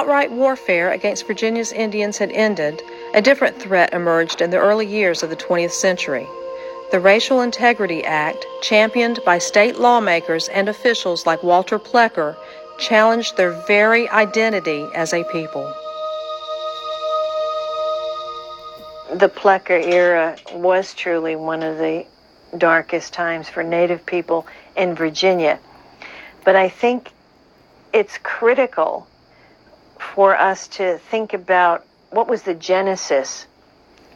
outright warfare against Virginia's Indians had ended, a different threat emerged in the early years of the 20th century. The Racial Integrity Act, championed by state lawmakers and officials like Walter Plecker, challenged their very identity as a people. The Plecker era was truly one of the darkest times for Native people in Virginia. But I think it's critical for us to think about what was the genesis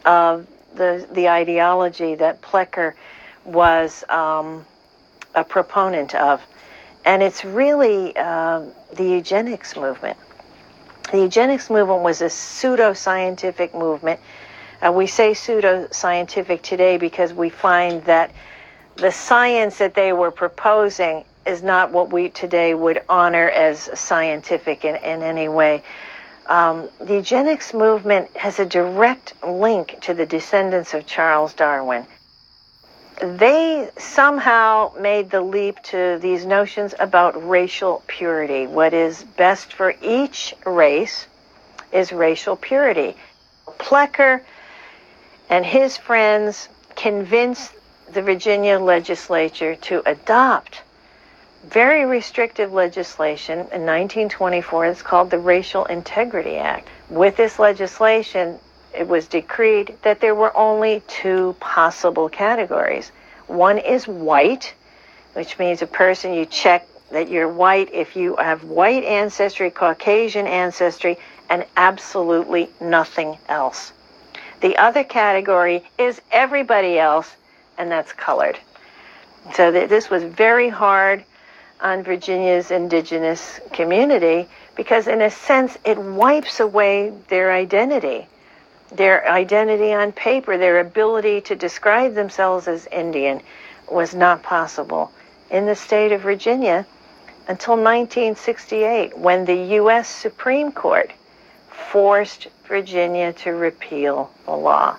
of the ideology that Plecker was a proponent of. And it's really the eugenics movement. The eugenics movement was a pseudo-scientific movement. We say pseudo-scientific today because we find that the science that they were proposing is not what we today would honor as scientific in any way. The eugenics movement has a direct link to the descendants of Charles Darwin. They somehow made the leap to these notions about racial purity. What is best for each race is racial purity. Plecker and his friends convinced the Virginia legislature to adopt very restrictive legislation in 1924. It's called the Racial Integrity Act. With this legislation, it was decreed that there were only two possible categories. One is white, which means a person, you check that you're white if you have white ancestry, Caucasian ancestry, and absolutely nothing else. The other category is everybody else, and that's colored. So this was very hard on Virginia's indigenous community because, in a sense, it wipes away their identity on paper. Their ability to describe themselves as Indian was not possible in the state of Virginia until 1968, when the U.S. Supreme Court forced Virginia to repeal the law.